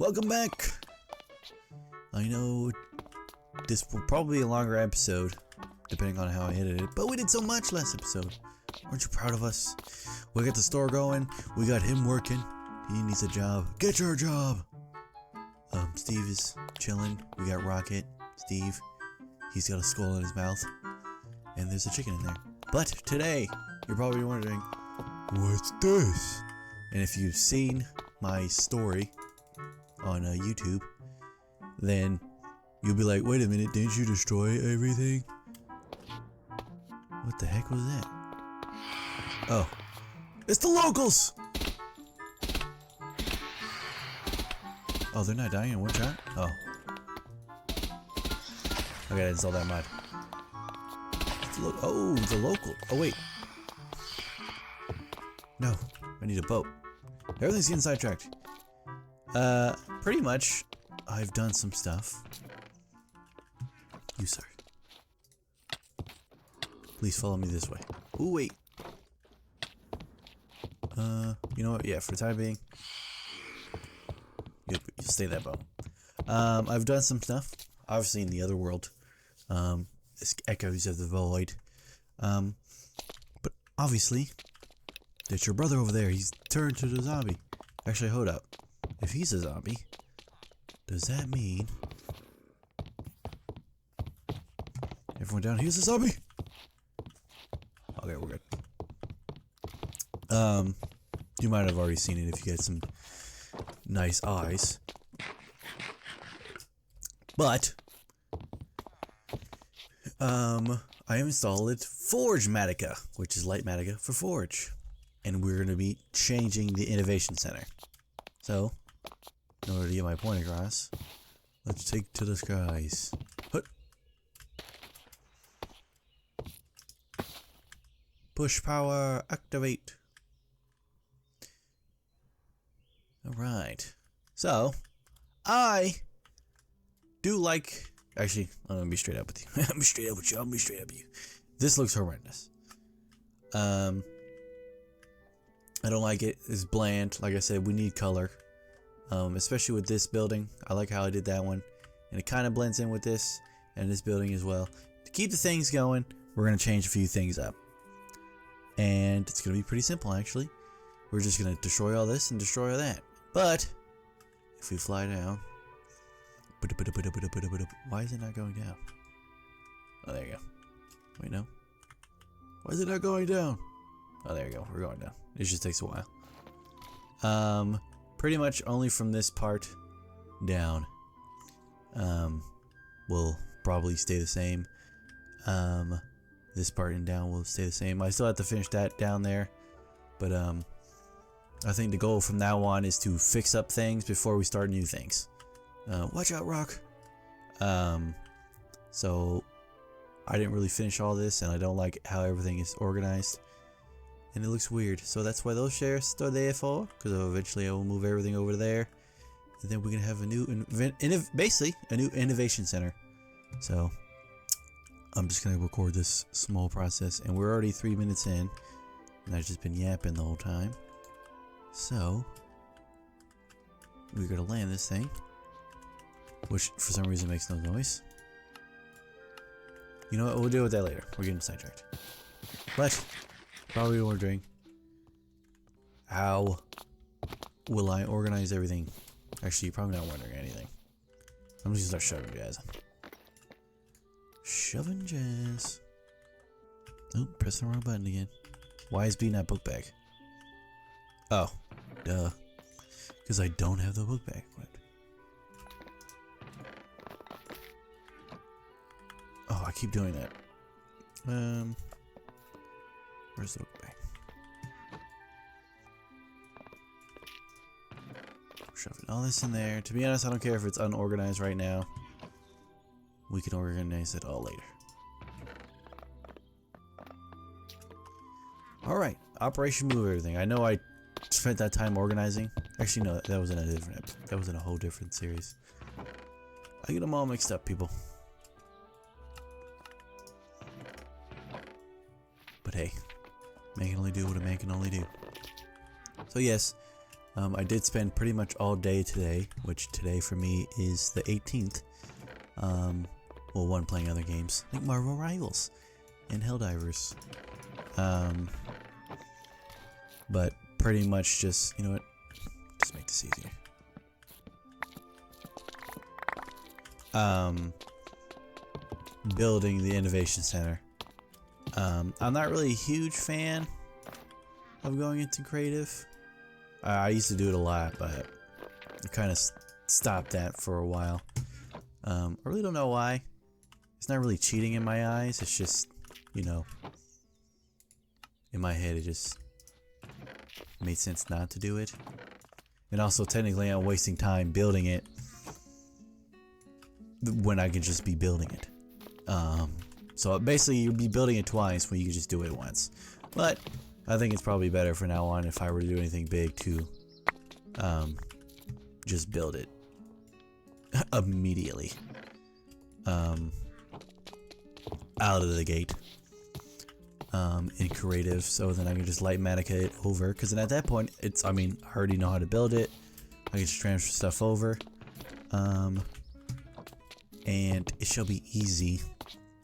Welcome back! I know this will probably be a longer episode, depending on how I edit it, but we did so much last episode. Aren't you proud of us? We got the store going, we got him working, he needs a job. Get your job! Steve is chilling, we got Rocket, Steve, he's got a skull in his mouth, and there's a chicken in there. But today, you're probably wondering, what's this? And if you've seen my story on YouTube, then you'll be like, wait a minute, didn't you destroy everything? What the heck was that? Oh, it's the locals! Oh, they're not dying in one shot? Oh. I gotta install that mod. Oh, the local. Oh, wait. No, I need a boat. Everything's getting sidetracked. Pretty much, I've done some stuff. You, sir. Please follow me this way. Oh, wait. You know what? Yeah, for the time being, you stay that boat. I've done some stuff. Obviously, in the other world. It's Echoes of the Void. But obviously, there's your brother over there. He's turned to the zombie. Actually, hold up. If he's a zombie, does that mean everyone down here's a zombie? Okay, we're good. You might have already seen it if you got some nice eyes. But I installed Forge Matica, which is Light Matica for Forge. And we're gonna be changing the Innovation Center. So, in order to get my point across, let's take to the skies. Hut. Push power, activate. Alright. So, I do like... Actually, I'm gonna be straight up with you. I'm straight up with you. I'll be straight up with you. This looks horrendous. I don't like it. It's bland. Like I said, we need color. Especially with this building. I like how I did that one. And it kind of blends in with this and this building as well. To keep the things going, we're going to change a few things up. And it's going to be pretty simple, actually. We're just going to destroy all this and destroy all that. But, if we fly down... Why is it not going down? Oh, there you go. Wait, no. Why is it not going down? Oh, there you go. We're going down. It just takes a while. Pretty much only from this part down. Will probably stay the same. This part and down will stay the same. I still have to finish that down there. But, I think the goal from now on is to fix up things before we start new things. Watch out, Rock! So, I didn't really finish all this, and I don't like how everything is organized. And it looks weird, so that's why those chairs are there for, because eventually I will move everything over there, and then we're gonna have a new, basically a new innovation center. So I'm just gonna record this small process, and we're already 3 minutes in, and I've just been yapping the whole time. So we're gonna land this thing, which for some reason makes no noise. You know what? We'll deal with that later. We're getting sidetracked. But probably wondering, how will I organize everything? Actually, you're probably not wondering anything. I'm just gonna start shoving jazz. Shoving jazz. Oh, pressing the wrong button again. Why is B not book bag? Oh, duh. Because I don't have the book bag. What? Oh, I keep doing that. Where's the book bag? Shoving all this in there. To be honest, I don't care if it's unorganized right now. We can organize it all later. Alright, Operation Move Everything. I know I spent that time organizing. Actually, no, that was in a different episode. That was in a whole different series. I get them all mixed up, people. But hey, man can only do what a man can only do. So yes, I did spend pretty much all day today, which today for me is the 18th. Well, one playing other games like Marvel Rivals and Helldivers. But pretty much just, you know what? Just make this easier. Building the Innovation Center. I'm not really a huge fan of going into creative. I used to do it a lot, but I kind of stopped that for a while. I really don't know why. It's not really cheating in my eyes. It's just, you know, in my head it just made sense not to do it. And also technically I'm wasting time building it when I could just be building it. So basically you'd be building it twice when you could just do it once. But I think it's probably better from now on if I were to do anything big to just build it immediately out of the gate in creative, so then I can just light Manica it over, because then at that point it's, I mean, I already know how to build it. I can just transfer stuff over and it shall be easy.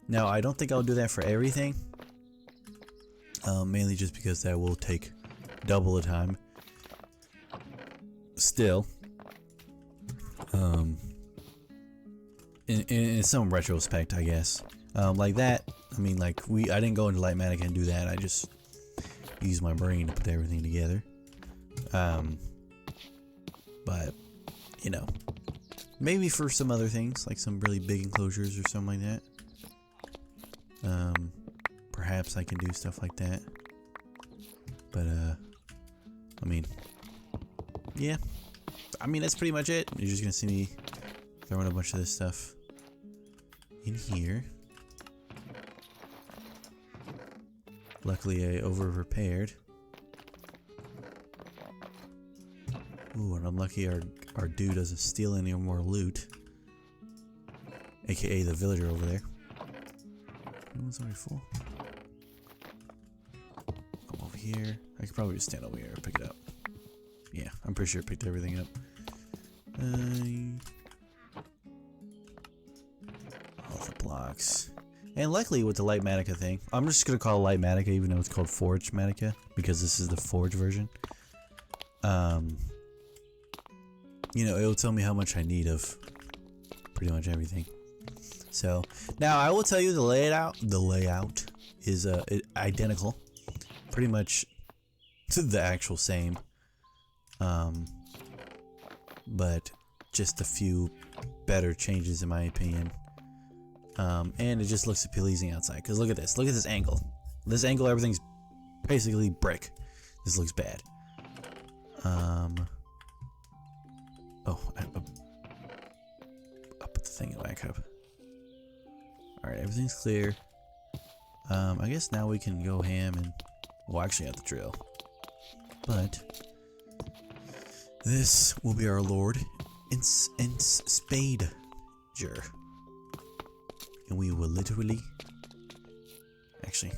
Now I don't think I'll do that for everything, mainly just because that will take double the time still. In some retrospect, I guess. Like that, I mean, like I didn't go into Light Manica and do that. I just used my brain to put everything together. But you know, maybe for some other things, like some really big enclosures or something like that. Perhaps I can do stuff like that. But I mean, yeah. I mean, that's pretty much it. You're just gonna see me throwing a bunch of this stuff in here. Luckily, I over-prepared. Ooh, and I'm lucky our dude doesn't steal any more loot. AKA the villager over there. That one's already full. Come over here. I could probably just stand over here and pick it up. Yeah, I'm pretty sure I picked everything up. All the blocks. And luckily with the Light Manica thing, I'm just gonna call it Light Manica even though it's called Forge Manica, because this is the Forge version. You know, it'll tell me how much I need of pretty much everything. So now I will tell you the layout is identical, pretty much to the actual same. But just a few better changes in my opinion. And it just looks pleasing outside. Because look at this angle. This angle, everything's basically brick. This looks bad. Oh, I'll put the thing back up. Alright, everything's clear. I guess now we can go ham and, well, actually I have to drill. But this will be our Lord and Spader. And we will literally, actually,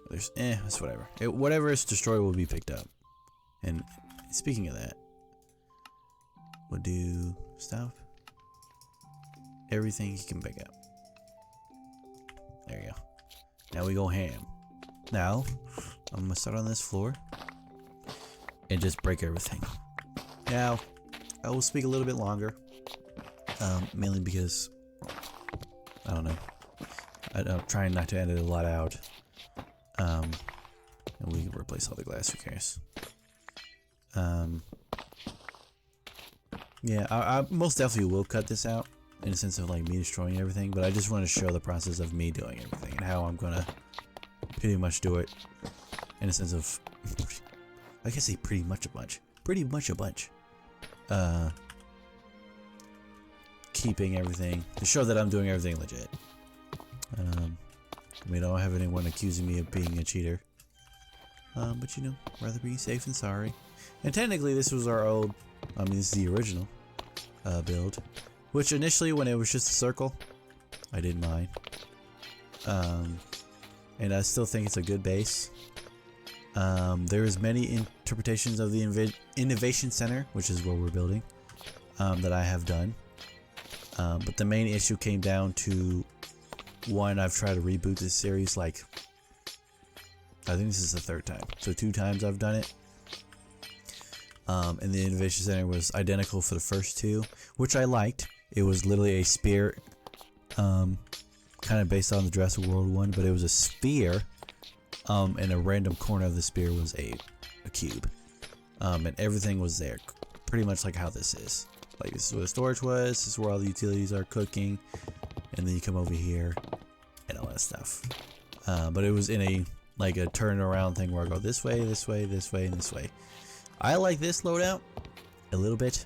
there's, it's whatever. Whatever is destroyed will be picked up. And speaking of that, we'll do stop. Everything you can pick up. There you go. Now we go ham. Now, I'm gonna start on this floor and just break everything. Now, I will speak a little bit longer, mainly because I don't know. I'm trying not to edit a lot out. And we can replace all the glass. Who cares? Yeah, I most definitely will cut this out in the sense of like me destroying everything. But I just want to show the process of me doing everything and how I'm gonna pretty much do it in a sense of, I can say pretty much a bunch. Keeping everything to show that I'm doing everything legit. I mean, I don't have anyone accusing me of being a cheater. But you know, rather be safe than sorry. And technically, this was our old. I mean, this is the original build, which initially, when it was just a circle, I didn't mind. And I still think it's a good base. There's many interpretations of the Innovation Center, which is where we're building, that I have done. But the main issue came down to, one, I've tried to reboot this series like, I think this is the third time. So 2 times I've done it. And the Innovation Center was identical for the first 2, which I liked. It was literally a spear, kind of based on the Jurassic World one, but it was a sphere, and a random corner of the spear was a cube. And everything was there, pretty much like how this is. Like, this is where the storage was, this is where all the utilities are cooking, and then you come over here, and all that stuff. But it was in a, like a turnaround thing where I go this way, this way, this way, and this way. I like this loadout a little bit.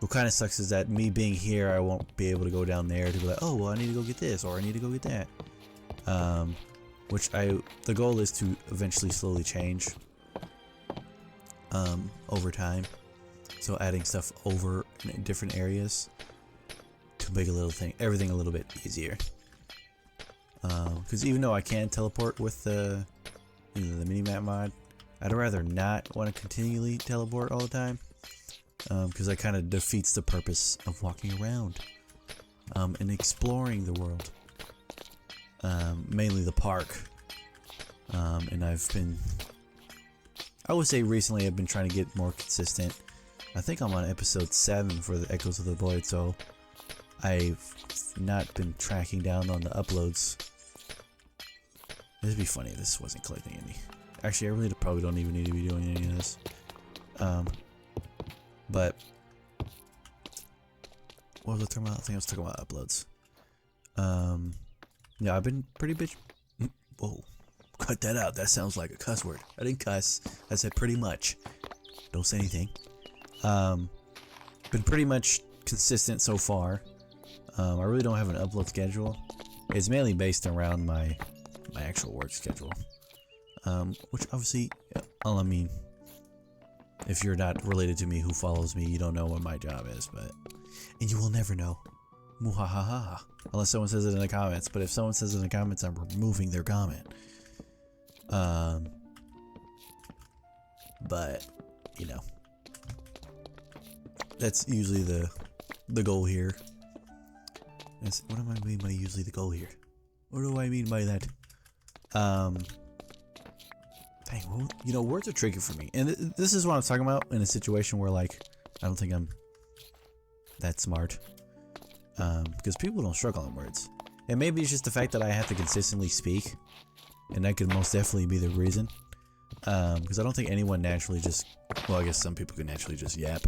What kind of sucks is that me being here, I won't be able to go down there to be like, oh, well, I need to go get this, or I need to go get that. The goal is to eventually slowly change over time. So adding stuff over in different areas to make everything a little bit easier. Because even though I can teleport with the minimap mod, I'd rather not want to continually teleport all the time. Because that kind of defeats the purpose of walking around and exploring the world. Mainly the park. And I would say recently I've been trying to get more consistent. I think I'm on episode 7 for the Echoes of the Void, so I've not been tracking down on the uploads. It'd be funny if this wasn't collecting any. Actually, I really probably don't even need to be doing any of this. But what was I talking about? I think I was talking about uploads. Yeah, I've been pretty bitch. Whoa, cut that out. That sounds like a cuss word. I didn't cuss. I said pretty much. Don't say anything. Been pretty much consistent so far. I really don't have an upload schedule. It's mainly based around my actual work schedule. Which obviously, I mean, if you're not related to me who follows me, you don't know what my job is, and you will never know. Muhahaha. Unless someone says it in the comments, but if someone says it in the comments, I'm removing their comment. But, you know, that's usually the goal here. What am I mean by usually the goal here? What do I mean by that? Dang, well, you know, words are tricky for me. And this is what I'm talking about in a situation where, like, I don't think I'm that smart. Because people don't struggle on words. And maybe it's just the fact that I have to consistently speak. And that could most definitely be the reason. Because I don't think anyone naturally just... Well, I guess some people can naturally just yap.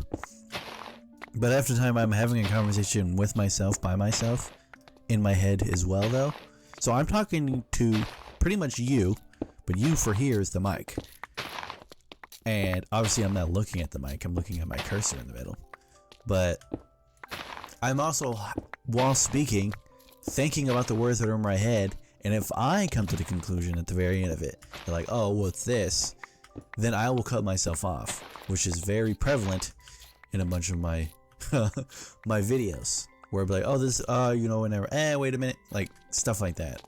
But after time, I'm having a conversation with myself, by myself, in my head as well, though. So I'm talking to pretty much you, but you for here is the mic. And obviously I'm not looking at the mic, I'm looking at my cursor in the middle. But I'm also, while speaking, thinking about the words that are in my head, and if I come to the conclusion at the very end of it, they're like, oh, what's this? Then I will cut myself off, which is very prevalent in a bunch of my my videos, where I'll be like, oh, this, you know, whenever, wait a minute, like, stuff like that.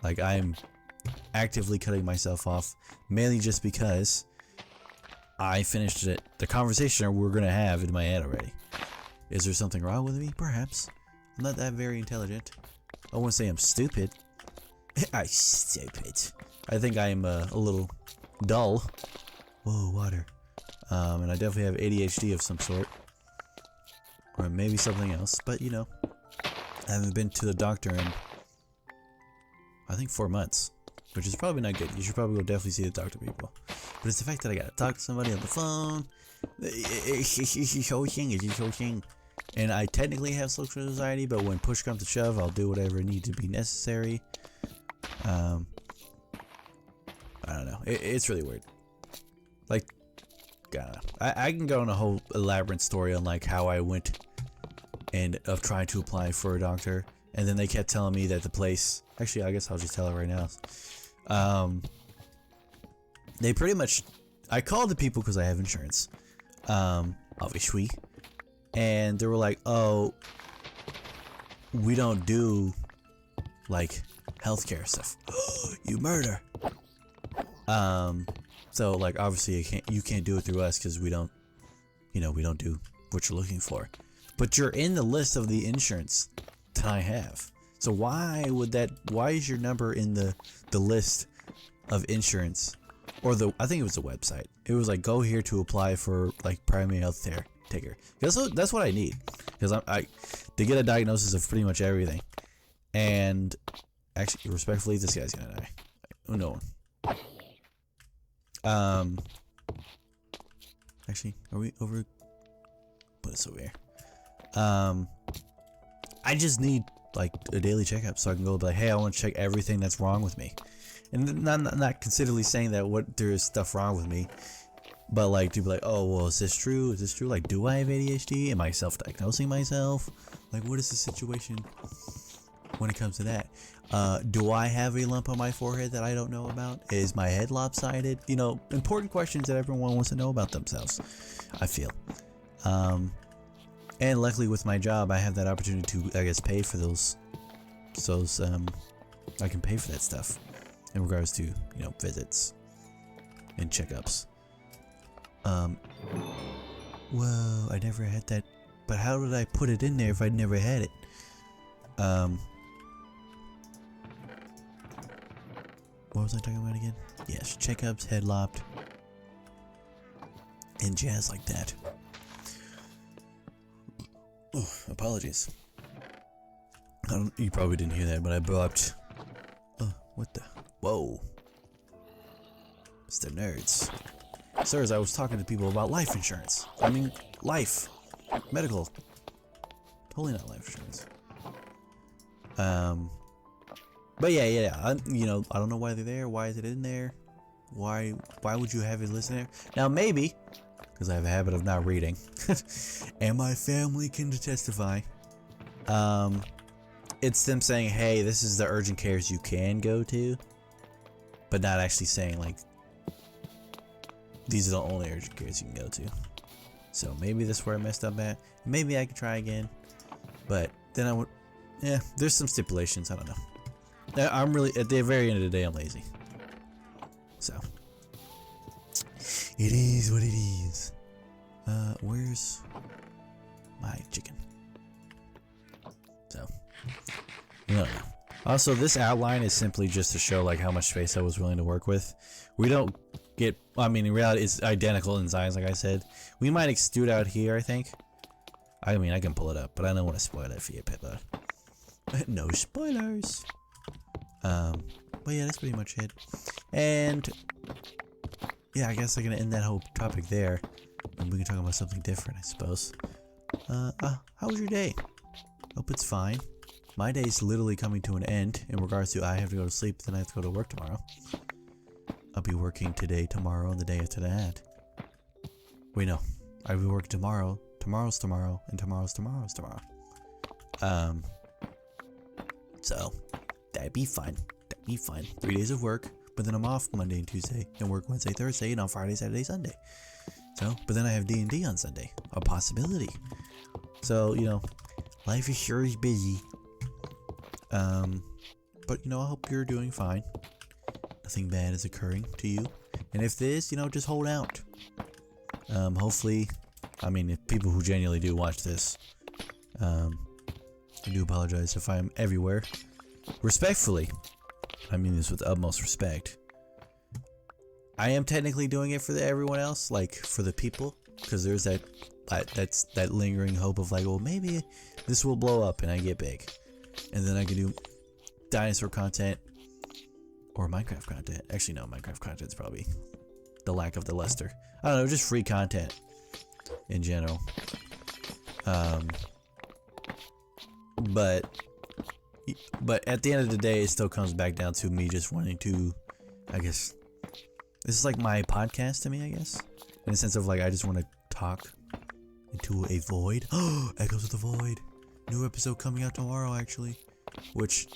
Like, I'm actively cutting myself off, mainly just because I finished the conversation we're gonna have in my head already. Is there something wrong with me? Perhaps. I'm not that very intelligent. I won't say I'm stupid. I'm stupid. I think I am a little dull. Whoa, water. And I definitely have ADHD of some sort. Or maybe something else, but you know. I haven't been to the doctor in, I think, 4 months. Which is probably not good. You should probably go definitely see the doctor, people. But it's the fact that I gotta talk to somebody on the phone. And I technically have social anxiety, but when push comes to shove, I'll do whatever needs to be necessary. I don't know. It's really weird. Like, I can go on a whole elaborate story on like how I went and of trying to apply for a doctor, and then they kept telling me that the place. Actually, I guess I'll just tell it right now. They pretty much. I called the people because I have insurance. Obviously. And they were like, oh, we don't do, like, healthcare stuff. You murder. So like obviously you can't do it through us because we don't, we don't do what you're looking for. But you're in the list of the insurance that I have. So why is your number in the list of insurance? Or I think it was the website. It was like, go here to apply for like primary health care taker. That's what I need. Because I to get a diagnosis of pretty much everything. And actually, respectfully, this guy's gonna die. Oh no. Actually, are we over? Put us over here. I just need like a daily checkup so I can go be like, hey, I want to check everything that's wrong with me. And not considerably saying that there is stuff wrong with me, but like to be like, oh well, is this true? Is this true? Like, do I have ADHD? Am I self-diagnosing myself? Like, what is the situation when it comes to that? Do I have a lump on my forehead that I don't know about? Is my head lopsided? Important questions that everyone wants to know about themselves, I feel. And luckily with my job, I have that opportunity to, I guess, pay for those. I can pay for that stuff in regards to, visits and checkups. Whoa, I never had that. But how did I put it in there if I'd never had it? What was I talking about again? Yes, checkups, head lopped, and jazz like that. Oh, apologies. You probably didn't hear that, but I burped. Oh, what the? Whoa. It's the nerds. Sirs, I was talking to people about life insurance. I mean, life. Medical. Totally not life insurance. But yeah. I don't know why they're there. Why is it in there? Why would you have it listed there? Now maybe, because I have a habit of not reading, and my family can testify. It's them saying, hey, this is the urgent cares you can go to, but not actually saying like, these are the only urgent cares you can go to. So maybe that's where I messed up at. Maybe I could try again, but then I would. Yeah, there's some stipulations. I don't know. I'm really, at the very end of the day, I'm lazy. So it is what it is. Where's my chicken? So also, this outline is simply just to show like how much space I was willing to work with. We don't get, I mean, in reality it's identical in size, like I said. We might extrude out here, I think. I mean, I can pull it up, but I don't want to spoil it for you, Pippa. No spoilers. But yeah, that's pretty much it. And yeah, I guess I'm gonna end that whole topic there, and we can talk about something different, I suppose. How was your day? Hope it's fine. My day's literally coming to an end in regards to I have to go to sleep, then I have to go to work tomorrow. I'll be working today, tomorrow, and the day after that. Wait, no. I'll be working tomorrow, tomorrow's tomorrow, and tomorrow's tomorrow. So that'd be fun. 3 days of work, but then I'm off Monday and Tuesday, and work Wednesday, Thursday, and on Friday, Saturday, Sunday. So, but then I have D&D on Sunday. A possibility. So, life is sure is busy. But I hope you're doing fine. Nothing bad is occurring to you. And if this, just hold out. Hopefully, I mean, if people who genuinely do watch this, I do apologize if I'm everywhere. Respectfully, I mean this with the utmost respect. I am technically doing it for everyone else, like for the people, because there's that lingering hope of like, well, maybe this will blow up and I get big, and then I can do dinosaur content or Minecraft content. Actually, no, Minecraft content's probably the lack of the luster. I don't know, just free content in general. But at the end of the day, it still comes back down to me just wanting to, I guess, this is like my podcast to me, I guess, in the sense of like, I just want to talk into a void. Echoes of the Void. New episode coming out tomorrow, actually, which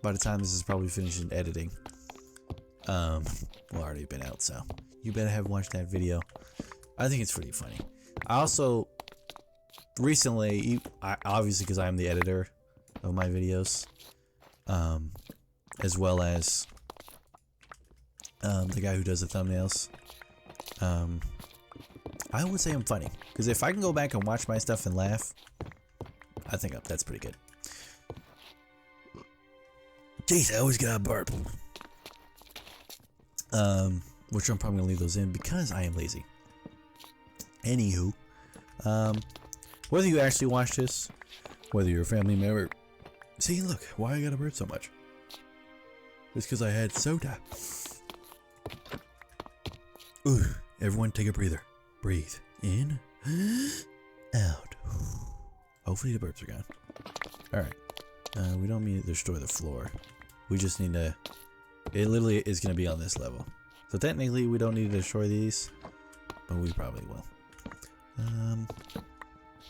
by the time this is probably finished in editing, will already been out, so you better have watched that video. I think it's pretty funny. I also recently, obviously because I'm the editor of my videos, as well as the guy who does the thumbnails. I would say I'm funny, because if I can go back and watch my stuff and laugh, I think that's pretty good. Jeez, I always get a burp. Which I'm probably gonna leave those in because I am lazy. Anywho, whether you actually watch this, whether you're a family member, see, look, why I gotta burp so much? It's because I had soda. Ooh, everyone take a breather. Breathe in, out. Hopefully the burps are gone. Alright. We don't need to destroy the floor. We just need to... It literally is going to be on this level. So technically we don't need to destroy these. But we probably will.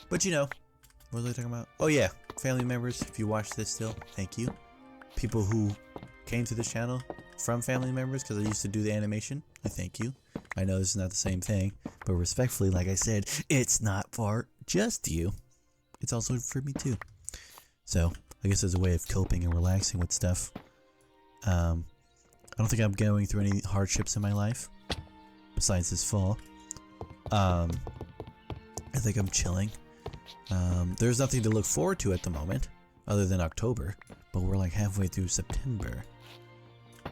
But you know. What was I talking about? Oh yeah. Family members, if you watch this still, thank you. People who came to this channel from family members because I used to do the animation, I thank you. I know this is not the same thing. But respectfully, like I said, it's not for just you. It's also for me too. So, I guess as a way of coping and relaxing with stuff. I don't think I'm going through any hardships in my life. Besides this fall. I think I'm chilling. There's nothing to look forward to at the moment. Other than October. But we're like halfway through September.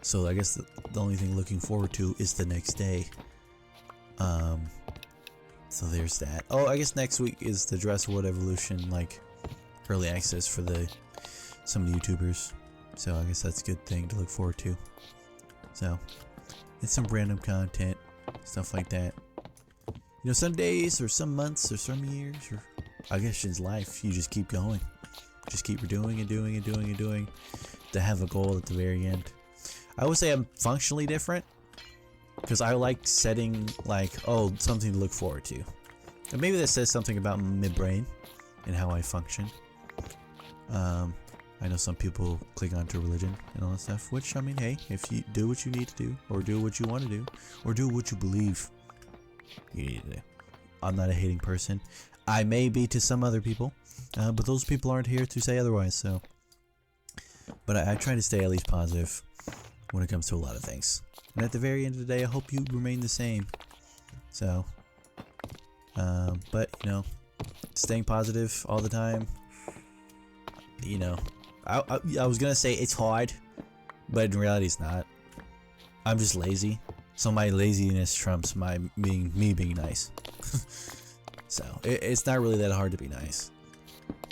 So I guess the only thing looking forward to is the next day. So there's that. Oh, I guess next week is the Dresswood Evolution, like, early access for some YouTubers. So I guess that's a good thing to look forward to. So, it's some random content, stuff like that. You know, some days, or some months, or some years, or I guess in life, you just keep going. Just keep doing and doing and doing and doing to have a goal at the very end. I would say I'm functionally different. Because I like setting, like, oh, something to look forward to. And maybe that says something about my brain and how I function. I know some people click onto religion and all that stuff. Which, I mean, hey, if you do what you need to do, or do what you want to do, or do what you believe you need to do. I'm not a hating person. I may be to some other people. But those people aren't here to say otherwise, so. But I try to stay at least positive when it comes to a lot of things. And at the very end of the day, I hope you remain the same. So, but, you know, staying positive all the time, you know, I was gonna say it's hard, but in reality it's not. I'm just lazy. So my laziness trumps me being nice. So, it's not really that hard to be nice.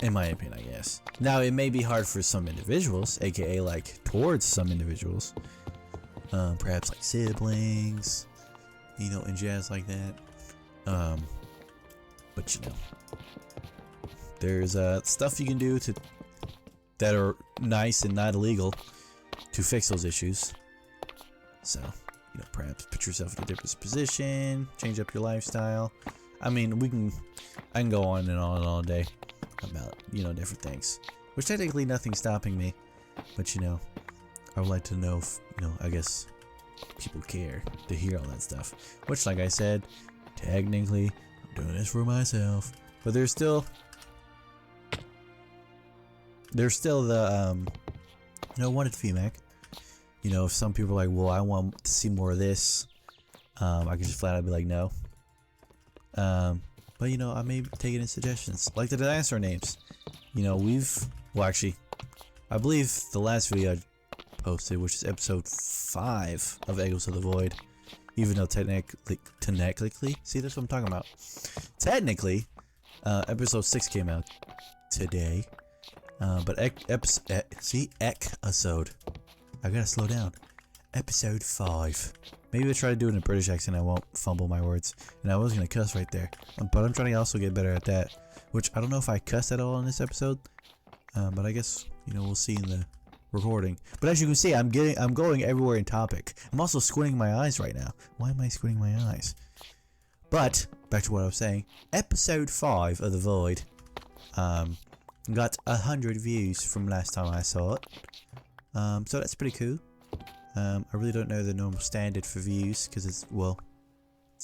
In my opinion, I guess. Now, it may be hard for some individuals, aka like towards some individuals. Perhaps like siblings, you know, and jazz like that. But you know, there's stuff you can do that are nice and not illegal to fix those issues. So, you know, perhaps put yourself in a different position, change up your lifestyle. I mean, I can go on and on all day about, you know, different things. Which technically nothing's stopping me, but you know, I would like to know if, you know, I guess people care to hear all that stuff. Which, like I said, technically, I'm doing this for myself. But there's still the, you know, wanted feedback. You know, if some people are like, well, I want to see more of this, I can just flat out be like, no. But you know, I may take it in suggestions, like the dinosaur names. You know, well, actually, I believe the last video I posted, which is episode 5 of Echoes of the Void, even though technically, see, that's what I'm talking about. Technically, episode 6 came out today, but episode, I gotta slow down. Episode 5. Maybe I'll try to do it in a British accent. I won't fumble my words. And I was gonna cuss right there, but I'm trying to also get better at that. Which I don't know if I cussed at all in this episode, but I guess, you know, we'll see in the recording. But as you can see, I'm going everywhere in topic. I'm also squinting my eyes right now. Why am I squinting my eyes? But back to what I was saying. Episode 5 of the Void got 100 views from last time I saw it. So that's pretty cool. I really don't know the normal standard for views because it's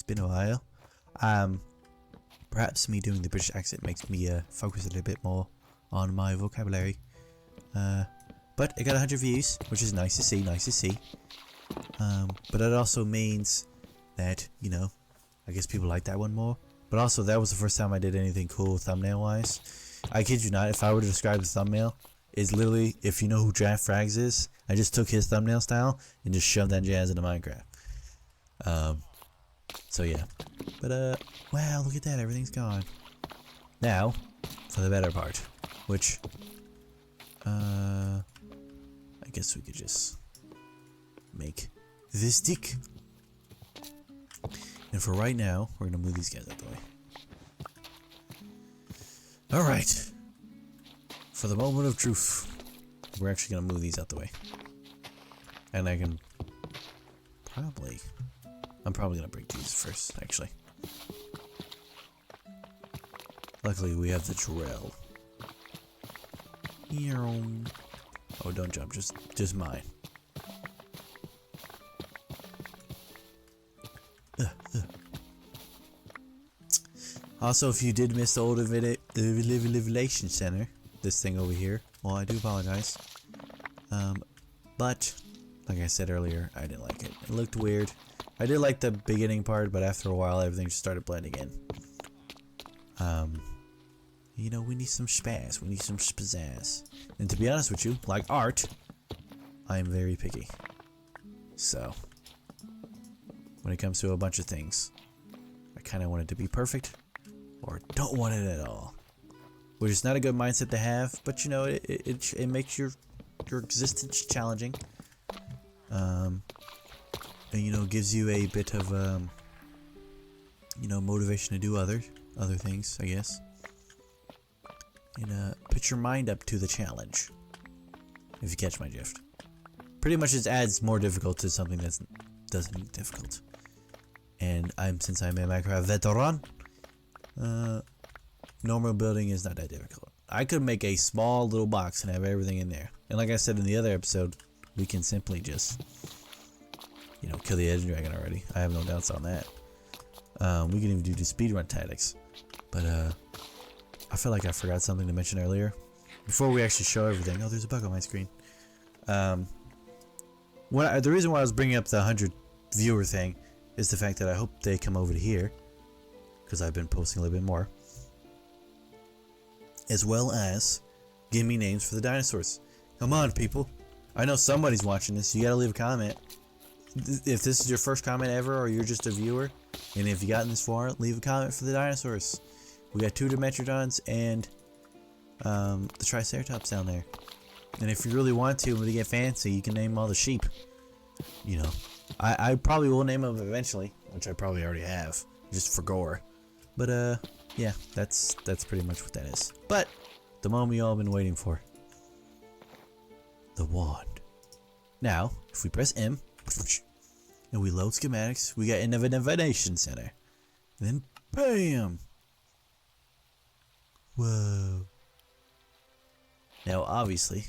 been a while. Perhaps me doing the British accent makes me focus a little bit more on my vocabulary. But it got 100 views, which is nice to see, nice to see. But it also means that, you know, I guess people like that one more. But also, that was the first time I did anything cool thumbnail-wise. I kid you not, if I were to describe the thumbnail, it's literally, if you know who Jack Frags is, I just took his thumbnail style and just shoved that jazz into Minecraft. So yeah. But, wow, look at that, everything's gone. Now, for the better part, which, I guess we could just make this stick. And for right now, we're gonna move these guys out the way. Alright. For the moment of truth, we're actually gonna move these out the way. And I can I'm probably gonna break these first, actually. Luckily, we have the drill. Oh, don't jump, just mine. Also, if you did miss the old Evaluation Center, this thing over here, well, I do apologize. But, like I said earlier, I didn't like it. It looked weird. I did like the beginning part, but after a while, everything just started blending in. You know, we need some spaz. We need some pizzazz. And to be honest with you, like art, I am very picky. So, when it comes to a bunch of things, I kind of want it to be perfect, or don't want it at all. Which is not a good mindset to have, but you know, it makes your existence challenging. And you know, gives you a bit of you know, motivation to do other things, I guess. And put your mind up to the challenge, if you catch my drift. Pretty much just adds more difficult to something that doesn't need difficult. And since I'm a Minecraft veteran, normal building is not that difficult. I could make a small little box and have everything in there. And like I said in the other episode, we can simply just, you know, kill the Edge Dragon already. I have no doubts on that. We can even do the speedrun tactics. But I feel like I forgot something to mention earlier. Before we actually show everything. Oh, there's a bug on my screen. The reason why I was bringing up the 100 viewer thing is the fact that I hope they come over to here, because I've been posting a little bit more, as well as give me names for the dinosaurs. Come on, people. I know somebody's watching this. You gotta leave a comment. If this is your first comment ever, or you're just a viewer, and if you gotten this far, leave a comment for the dinosaurs. We got 2 Dimetrodons and the Triceratops down there. And if you really want to, when you get fancy, you can name all the sheep. You know, I probably will name them eventually, which I probably already have, just for gore. But yeah, that's pretty much what that is. But the moment you all been waiting for, the wand. Now, if we press M and we load schematics, we got Innovation Center. And then bam! Whoa. Now, obviously,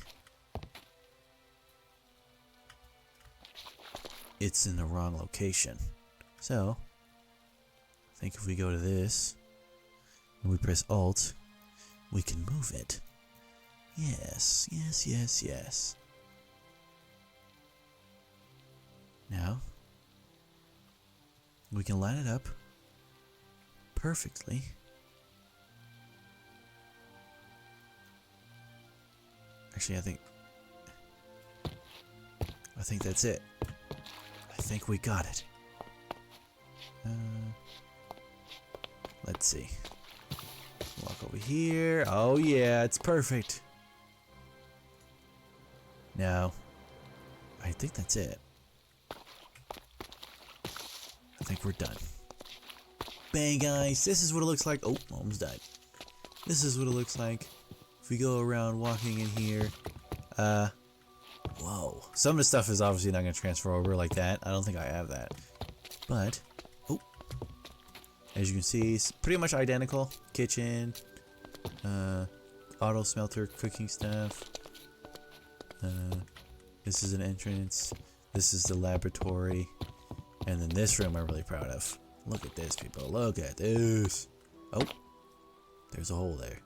it's in the wrong location. So, I think if we go to this, and we press Alt, we can move it. Yes, yes, yes, yes. Now, we can line it up perfectly. Actually, I think that's it. I think we got it. Let's see. Walk over here. Oh yeah, it's perfect. Now, I think that's it. I think we're done. Bang, guys. This is what it looks like. Oh, almost died. This is what it looks like. If we go around walking in here, whoa. Some of the stuff is obviously not going to transfer over like that. I don't think I have that. But, oh, as you can see, it's pretty much identical. Kitchen, auto smelter, cooking stuff. This is an entrance. This is the laboratory. And then this room I'm really proud of. Look at this, people. Look at this. Oh, there's a hole there.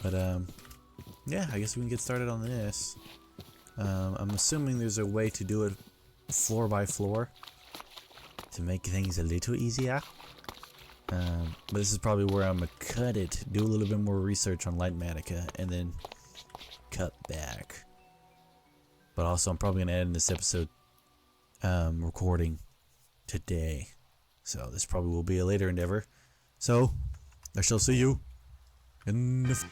But, yeah, I guess we can get started on this. I'm assuming there's a way to do it floor by floor to make things a little easier. But this is probably where I'm gonna cut it, do a little bit more research on Lightmatica, and then cut back. But also, I'm probably gonna end this episode recording today, so this probably will be a later endeavor. So I shall see you in the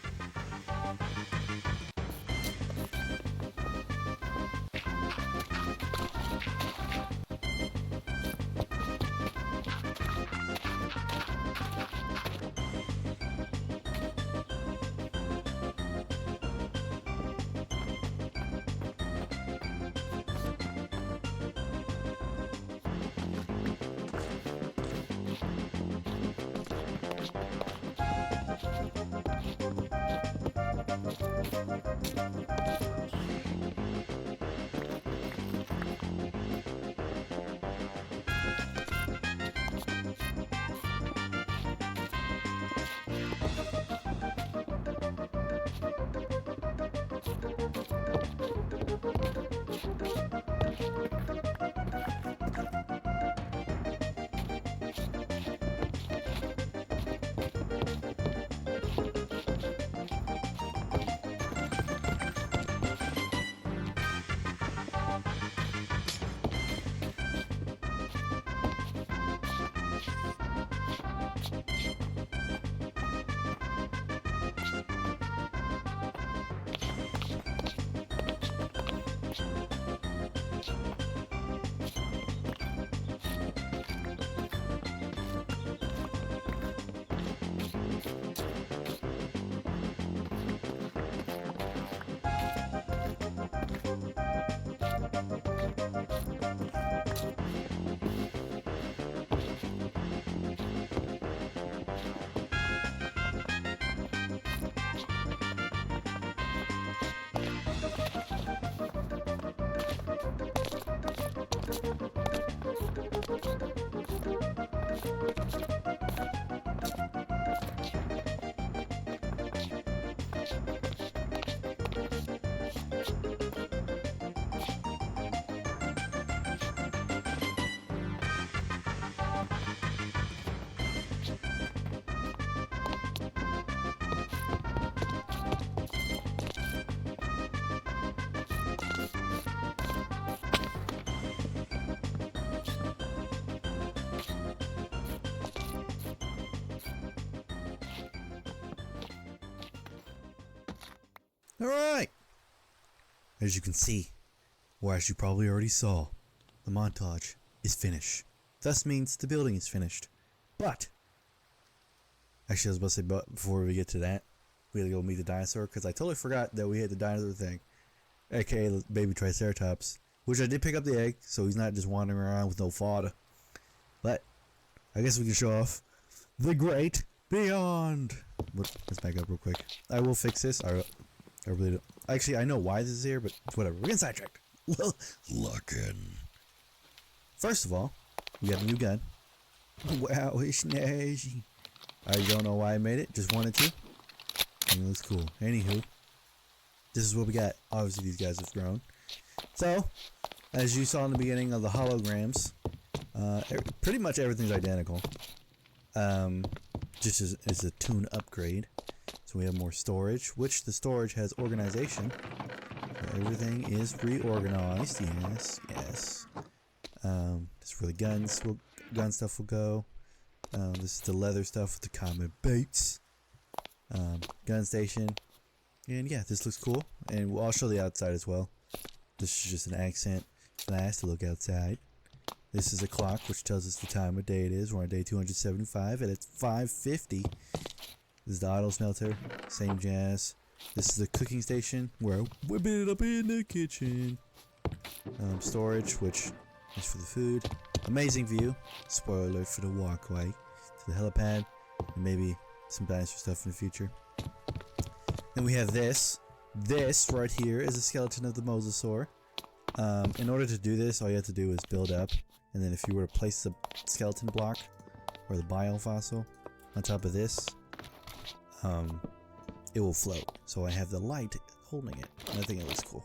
Alright! As you can see, or as you probably already saw, the montage is finished. Thus means the building is finished. But, actually I was about to say, but before we get to that, we gotta go meet the dinosaur, because I totally forgot that we had the dinosaur thing, aka the baby Triceratops, which I did pick up the egg, so he's not just wandering around with no fodder. But, I guess we can show off the great beyond. Let's back up real quick. I will fix this. I really don't. Actually, I know why this is here, but whatever. We're getting sidetracked. Looking. First of all, we got a new gun. Wow, it's nasty. I don't know why I made it. Just wanted to. And it looks cool. Anywho, this is what we got. Obviously, these guys have grown. So, as you saw in the beginning of the holograms, pretty much everything's identical. Just as a tune upgrade. So we have more storage, which the storage has organization. So everything is reorganized. Yes, yes. This is where the gun stuff will go. This is the leather stuff with the common baits. Gun station. And yeah, this looks cool. And I'll show the outside as well. This is just an accent flash to look outside. This is a clock which tells us the time of day it is. We're on day 275 and it's 5:50. This is the auto smelter, same jazz. This is the cooking station where I whip it up in the kitchen. Storage, which is for the food. Amazing view. Spoiler alert for the walkway to the helipad, and maybe some dinosaur stuff in the future. Then we have this. This right here is a skeleton of the mosasaur. In order to do this, all you have to do is build up, and then if you were to place the skeleton block or the biofossil on top of this, it will float. So I have the light holding it. And I think it looks cool.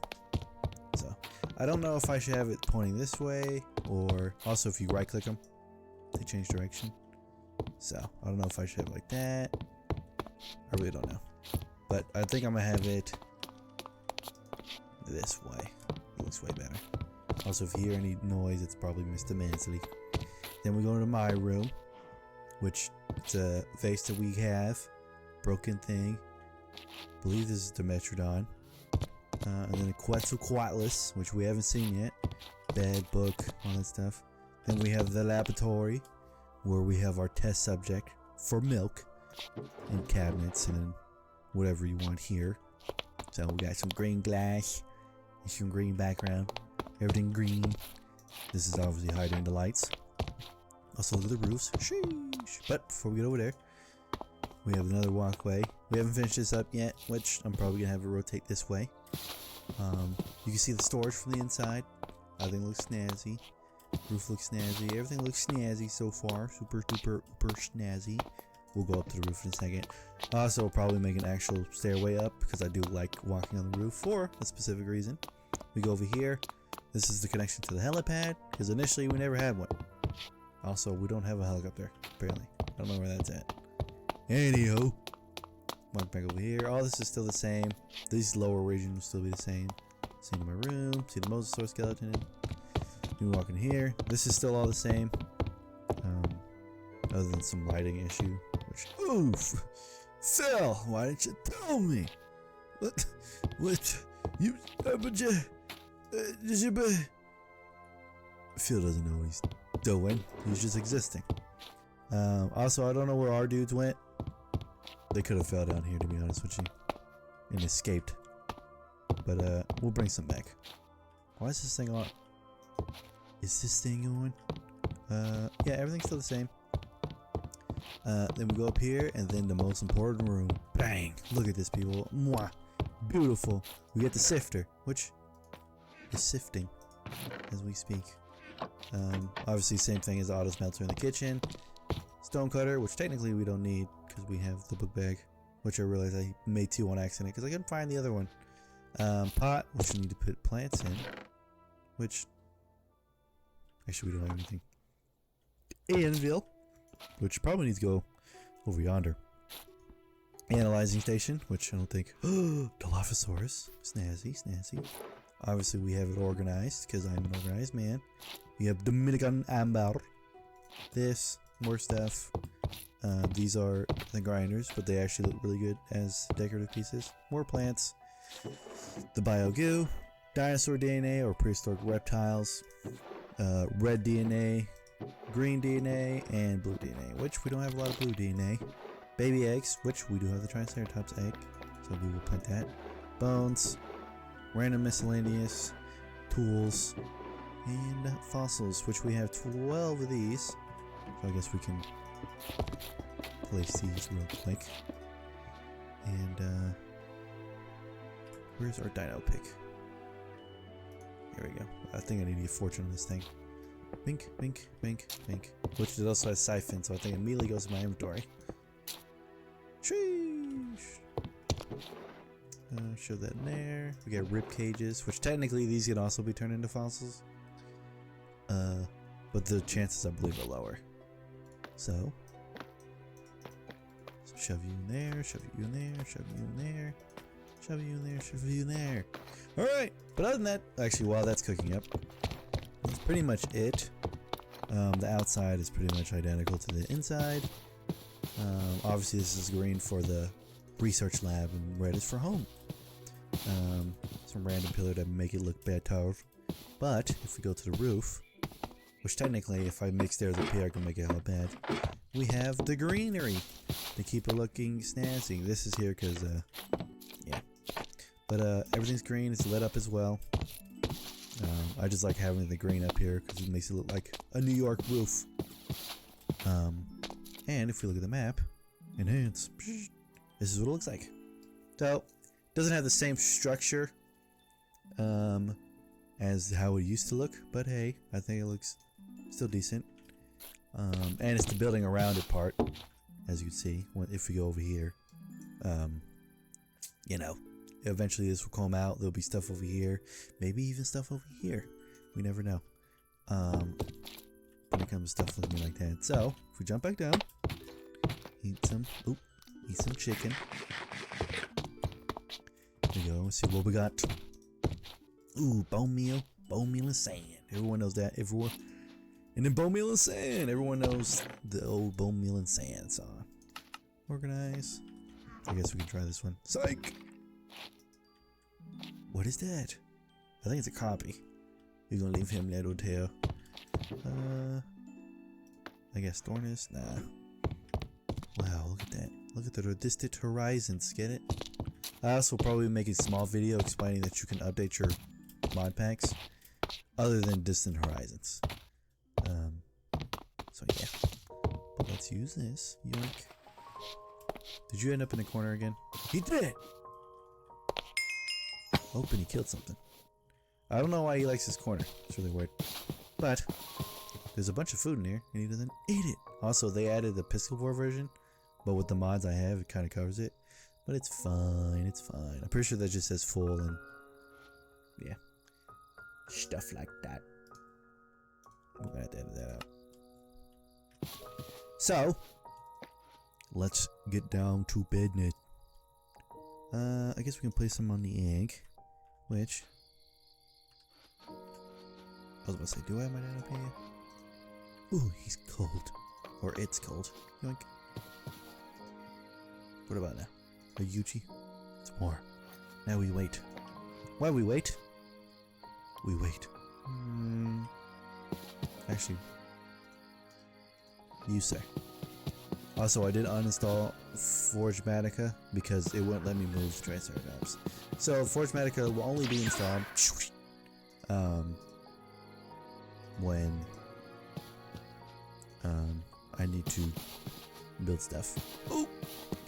So, I don't know if I should have it pointing this way, or also if you right click them, they change direction. So, I don't know if I should have it like that. I really don't know. But I think I'm gonna have it this way. It looks way better. Also, if you hear any noise, it's probably Mr. Mansley. Then we go into my room, which it's a vase that we have. Broken thing. I believe this is the Metrodon. And then a Quetzalcoatlus, which we haven't seen yet. Bed, book, all that stuff. Then we have the laboratory, where we have our test subject for milk. And cabinets and whatever you want here. So we got some green glass and some green background. Everything green. This is obviously hiding the lights. Also look at the roofs. Sheesh. But before we get over there, we have another walkway. We haven't finished this up yet, which I'm probably gonna have it rotate this way. You can see the storage from the inside. Everything looks snazzy. Roof looks snazzy. Everything looks snazzy so far. Super duper snazzy. We'll go up to the roof in a second. Also, we'll probably make an actual stairway up because I do like walking on the roof for a specific reason. We go over here. This is the connection to the helipad because initially we never had one. Also, we don't have a helicopter apparently. I don't know where that's at. Anyhow, walk back over here. All this is still the same. These lower regions will still be the same. See into my room. See the mosasaur skeleton. We walk in here. This is still all the same. Other than some lighting issue. Which, oof! Phil, why didn't you tell me? What you? Phil doesn't know what he's doing. He's just existing. Also, I don't know where our dudes went. They could have fell down here, to be honest with you, and escaped. But we'll bring some back. Why is this thing on? Is this thing on? Yeah, everything's still the same. Then we go up here, and then the most important room. Bang! Look at this, people. Mwah! Beautiful. We get the sifter, which is sifting as we speak. Obviously, same thing as the auto smelter in the kitchen. Stone cutter, which technically we don't need because we have the book bag, which I realized I made two on accident because I couldn't find the other one. Pot, which we need to put plants in, which actually we don't have anything. Anvil, which probably needs to go over yonder. Analyzing station, which I don't think. Dilophosaurus, snazzy, snazzy. Obviously, we have it organized because I'm an organized man. We have Dominican Amber. This, more stuff. These are the grinders, but they actually look really good as decorative pieces. More plants. The bio goo, dinosaur DNA or prehistoric reptiles, red DNA, green DNA, and blue DNA, which we don't have a lot of blue DNA. Baby eggs, which we do have the Triceratops egg, so we will plant that. Bones, random miscellaneous, tools, and fossils, which we have 12 of these. So I guess we can place these real quick. And where's our dino pick? Here we go. I think I need to get fortune on this thing. Bink, bink, bink, bink. Which it also has siphon, so I think it immediately goes to my inventory. Sheesh. Show that in there. We got rib cages, which technically these can also be turned into fossils. But the chances I believe are lower. So shove you in there, shove you in there, shove you in there, shove you in there, shove you in there. Alright, but other than that, actually while that's cooking up, that's pretty much it. The outside is pretty much identical to the inside. Obviously this is green for the research lab and red is for home. Some random pillar to make it look better. But if we go to the roof, which technically if I mix theirs up here I can make it all bad, we have the greenery to keep it looking snazzy. This is here because yeah, but everything's green. It's lit up as well. I just like having the green up here because it makes it look like a New York roof. And if we look at the map, enhance, this is what it looks like. So, doesn't have the same structure as how it used to look, but hey, I think it looks still decent. And it's the building around it part, as you can see, if we go over here. You know, eventually this will come out. There'll be stuff over here. Maybe even stuff over here. We never know. When it comes to stuff looking like that. So, if we jump back down, eat some chicken. There we go. Let's see what we got. Ooh, bone meal and sand. Everyone knows that. Everyone. And then bone meal and sand. Everyone knows the old bone meal and sand song. Organize. I guess we can try this one. Psych! What is that? I think it's a copy. We're gonna leave him that hotel. I guess Dornus? Nah. Wow, look at that. Look at the distant horizons. Get it? I also probably make a small video explaining that you can update your mod packs other than distant horizons. So yeah. But let's use this. Yoink. Did you end up in the corner again? He did it! Open, he killed something. I don't know why he likes this corner. It's really weird. But there's a bunch of food in here and he doesn't eat it. Also, they added the piscivore version, but with the mods I have, it kind of covers it. But it's fine. It's fine. I'm pretty sure that just says full and yeah, stuff like that. We're gonna have to edit that out. So let's get down to business. I guess we can place them on the egg, which I was about to say, do I have my dad up here? Ooh, he's cold. Or it's cold. Yoink. What about now? A Yuchi? It's warm. Now we wait. Why we wait? We wait. Actually, you say. Also, I did uninstall Forgematica because it wouldn't let me move Triceratops. So Forgematica will only be installed when I need to build stuff. Oh,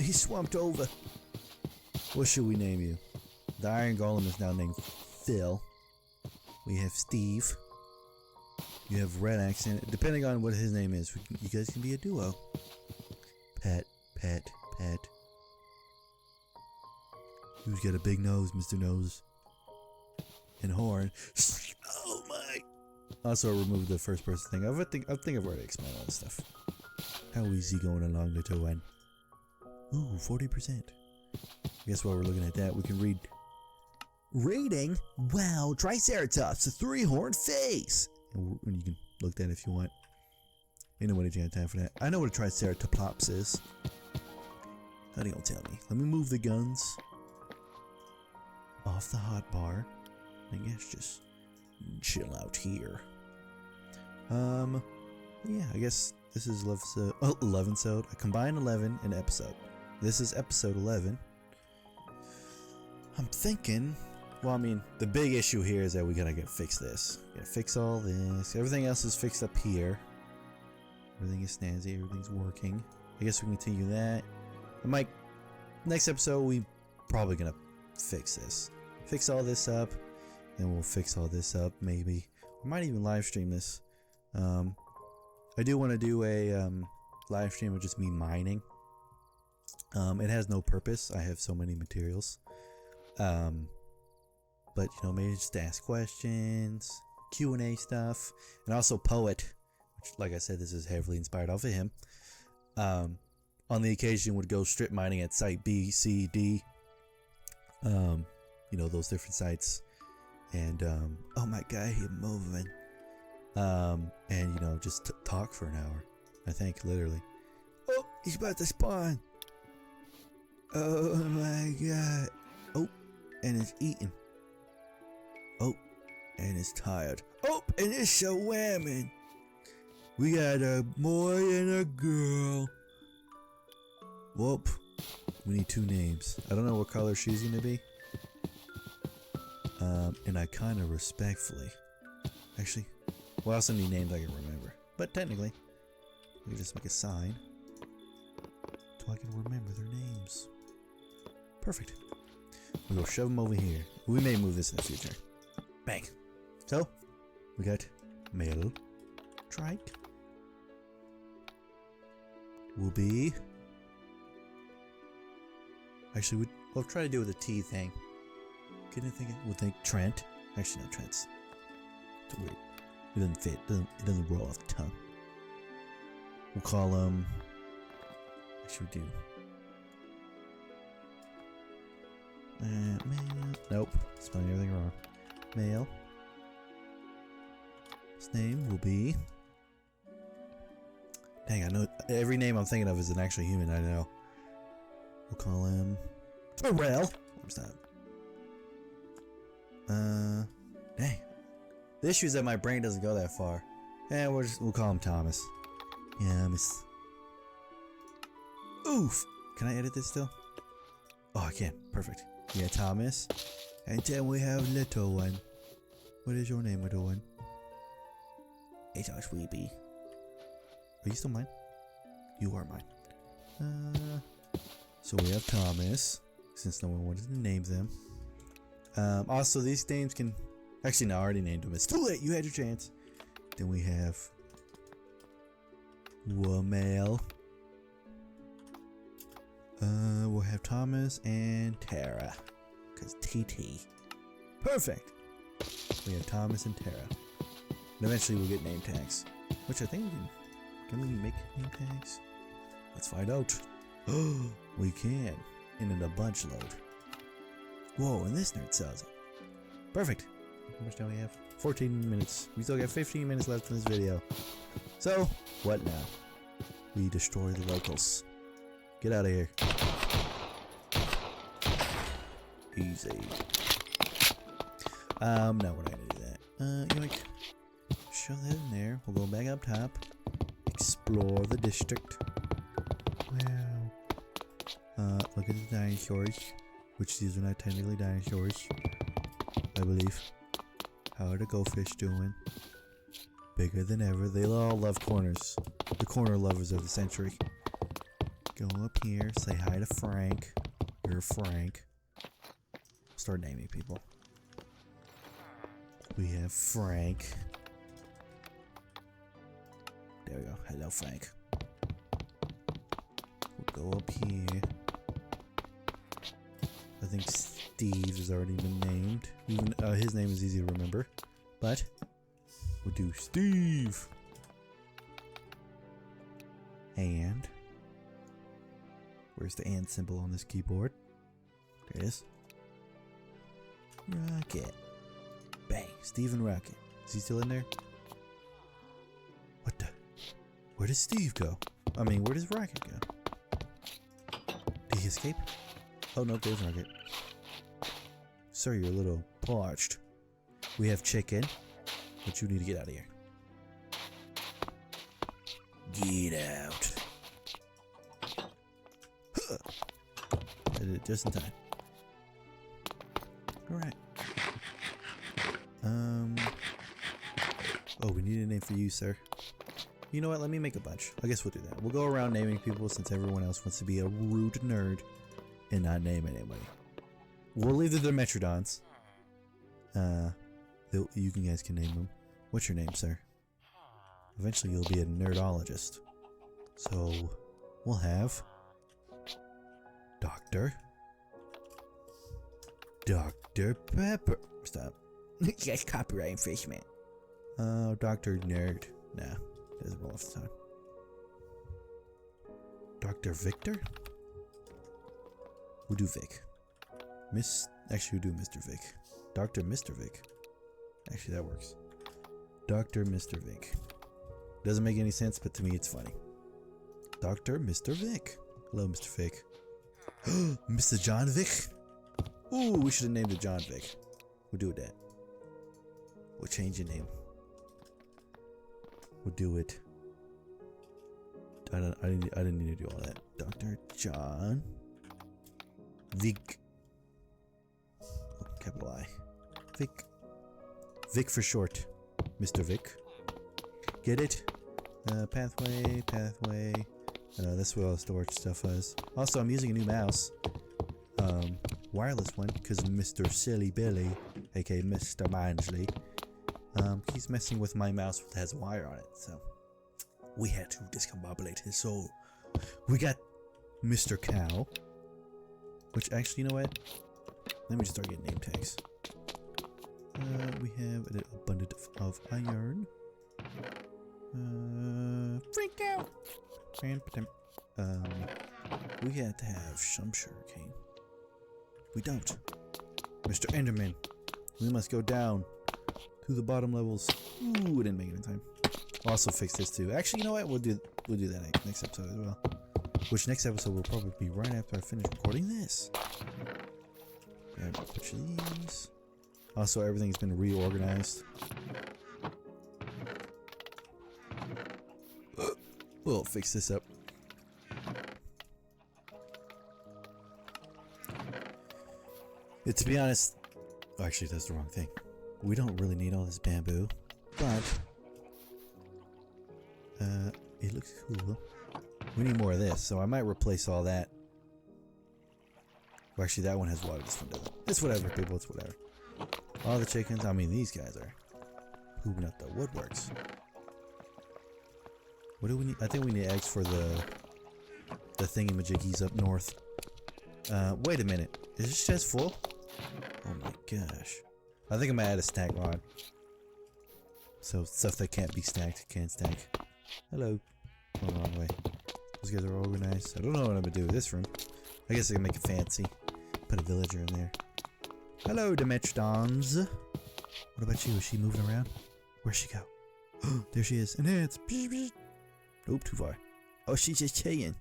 he swamped over. What should we name you? The Iron Golem is now named Phil. We have Steve. You have Red Accent. Depending on what his name is, you guys can be a duo. Pet. Who's got a big nose, Mr. Nose? And horn. Oh my! Also, remove the first person thing. I think I've already explained all this stuff. How is he going along, little one? Ooh, 40%. I guess while we're looking at that, we can read. Rating? Wow, Triceratops, a 3-horned face! And you can look that if you want. Ain't nobody got time for that. I know what a Triceratops is. How do you gonna tell me? Let me move the guns off the hot bar. I guess just chill out here. Yeah, I guess this is 11 episode. I combined 11 in episode. This is episode 11. I'm thinking, well, I mean, the big issue here is that we gotta fix this. Gotta fix all this. Everything else is fixed up here. Everything is snazzy. Everything's working. I guess we can continue that. I might, next episode, we probably gonna fix this. Fix all this up. Then we'll fix all this up, maybe. I might even live stream this. I do want to do a live stream of just me mining. It has no purpose. I have so many materials. But you know, maybe just ask questions, Q&A stuff, and also Poet, which, like I said, this is heavily inspired off of him. On the occasion, would go strip mining at site B, C, D. You know, those different sites. And oh my god, he's moving. And you know, just talk for an hour. I think literally. Oh, he's about to spawn. Oh my god. Oh, and it's eating. Oh, and it's tired. Oh, and it's swimming. We got a boy and a girl. Whoop. We need 2 names. I don't know what color she's gonna be. And I kind of respectfully. Actually, well, I also need names I can remember. But technically, we can just make a sign so I can remember their names. Perfect. We'll go shove them over here. We may move this in the future. Bang. So, we got male trike. Will be. Actually, we'll try to do with a T thing. didn't think it. We'll think Trent. Actually, no, Trent's. It's weird. It doesn't fit. It doesn't roll off the tongue. We'll call him. Actually, we do. Male. Nope. Spelling everything wrong. Male. His name will be. Dang, I know every name I'm thinking of is an actual human. I know. We'll call him Terrell. Where's that? Dang. The issue is that my brain doesn't go that far. And we'll call him Thomas. Yeah, Miss. Oof. Can I edit this still? Oh, I can. Perfect. Yeah, Thomas. And then we have little one. What is your name, little one? It's our sweetie. Are you still mine? You are mine. So we have Thomas, since no one wanted to name them. Also, these names can... Actually, no, I already named them. It's too late. You had your chance. Then we have... Wamale. We'll have Thomas and Tara. Because TT. Perfect! We have Thomas and Tara. And eventually we'll get name tags. Which I think we can... Can we make name tags? Let's find out. We can. In a bunch load. Whoa, and this nerd sells it. Perfect. How much time we have? 14 minutes. We still got 15 minutes left in this video. So, what now? We destroy the locals. Get out of here. Easy. No, we're not gonna do that. Yoink. Shove that in there. We'll go back up top. Explore the district. Wow. Look at the dinosaurs. Which these are not technically dinosaurs. I believe. How are the goldfish doing? Bigger than ever. They all love corners. The corner lovers of the century. Go up here. Say hi to Frank. You're Frank. Start naming people. We have Frank. There we go. Hello, Frank. We'll go up here. I think Steve has already been named. Even his name is easy to remember. But we'll do Steve. And where's the and symbol on this keyboard? There it is. Rocket. Bang. Steven Rocket. Is he still in there? What the? Where does Steve go? I mean, where does Rocket go? Did he escape? Oh no, there's Rocket. Sir, you're a little parched. We have chicken, but you need to get out of here. Get out. Huh. I did it just in time. Alright. Oh, we need a name for you, sir. You know what? Let me make a bunch. I guess we'll do that. We'll go around naming people since everyone else wants to be a rude nerd and not name anybody. We'll leave the Dimetrodons. You guys can name them. What's your name, sir? Eventually you'll be a nerdologist. So, we'll have... Dr. Pepper. Stop. Yes, copyright infringement. Dr. Nerd. Nah, doesn't roll off the tongue. Dr. Victor? We'll do Vic. Actually, we'll do Mr. Vic. Dr. Mr. Vic. Actually, that works. Dr. Mr. Vic. Doesn't make any sense, but to me it's funny. Dr. Mr. Vic. Hello, Mr. Vic. Mr. John Vic? Ooh, we should have named it John Vic. We'll do that. We'll change your name. We'll do it. I didn't need to do all that. Dr. John Vic. Capital I. Vic. Vic for short. Mr. Vic. Get it? Pathway. That's where all the storage stuff is. Also, I'm using a new mouse. Wireless one, because Mr. Silly Billy, aka Mr. Mansley, he's messing with my mouse that has a wire on it, so we had to discombobulate his soul. We got Mr. Cow, which actually, you know what? Let me just start getting name tags. We have an abundance of iron. Freak out! We had to have some sugarcane. We don't. Mr. Enderman, we must go down to the bottom levels. Ooh, we didn't make it in time. I'll also fix this too. Actually, you know what? We'll do that next episode as well. Which next episode will probably be right after I finish recording this. Grab a bunch of these. Also, everything's been reorganized. We'll fix this up. To be honest, actually that's the wrong thing. We don't really need all this bamboo, but it looks cool. We need more of this, so I might replace all that. Well, actually that one has water, this one doesn't. It's whatever, people, it's whatever. All the chickens, I mean these guys are pooping up the woodworks. What do we need? I think we need eggs for the thingamajiggies up north. Wait a minute. Is this chest full? Oh my gosh. I think I'm gonna add a stack mod. So stuff that can't be stacked can't stack. Hello. Oh, wrong way. Those guys are organized. I don't know what I'm gonna do with this room. I guess I can make it fancy. Put a villager in there. Hello, Dimetrodons. What about you? Is she moving around? Where'd she go? There she is. And it's... Nope, too far. Oh, she's just chilling.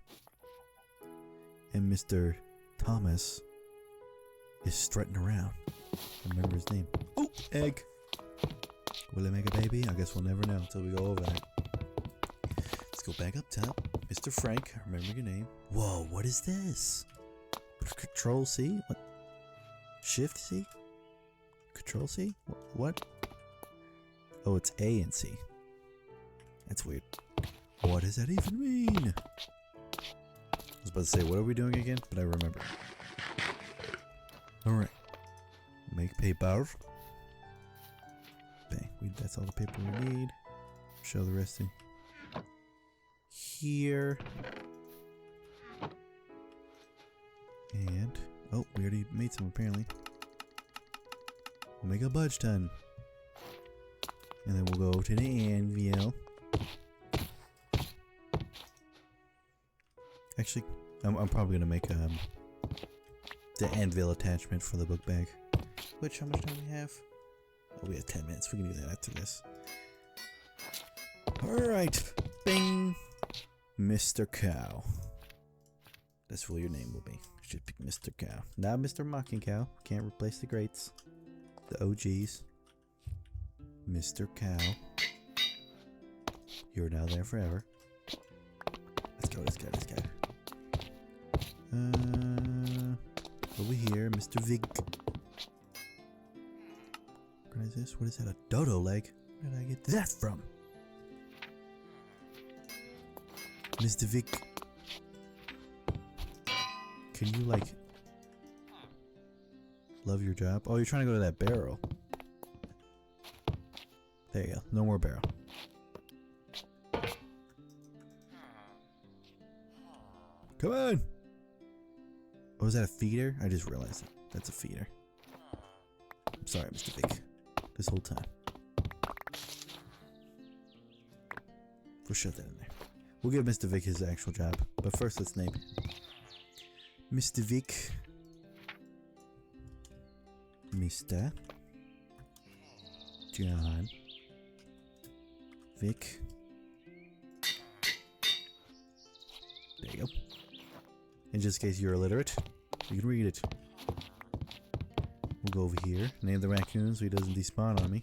And Mr. Thomas is strutting around. I remember his name. Oh, egg. Will it make a baby? I guess we'll never know until we go over there. Let's go back up top. Mr. Frank, I remember your name. Whoa, what is this? Control C? What? Shift C? Control C? What? Oh, it's A and C. That's weird. What does that even mean? I was about to say, what are we doing again? But I remember. Alright. Make paper. Bang. That's all the paper we need. Show the rest in here. And, oh, we already made some apparently. We'll make a budge ton. And then we'll go to the anvil. Actually, I'm probably gonna make the anvil attachment for the book bag. Which, how much time do we have? Oh, we have 10 minutes. We can do that after this. Alright. Bing! Mr. Cow. That's what your name will be. Should be Mr. Cow. Not Mr. Mocking Cow. Can't replace the greats. The OGs. Mr. Cow. You're now there forever. Let's go, let's go, let's go. Over here, Mr. Vig. What is this? What is that? A dodo leg? Where did I get that from? Mr. Vig. Can you, like, love your job? Oh, you're trying to go to that barrel. There you go. No more barrel. Come on! Oh, is that a feeder? I just realized it. That's a feeder. I'm sorry, Mr. Vic. This whole time. We'll shut that in there. We'll give Mr. Vic his actual job. But first, let's name him. Mr. Vic. Mr. John. Vic. There you go. In just case you're illiterate, you can read it. We'll go over here, name the raccoon so he doesn't despawn on me.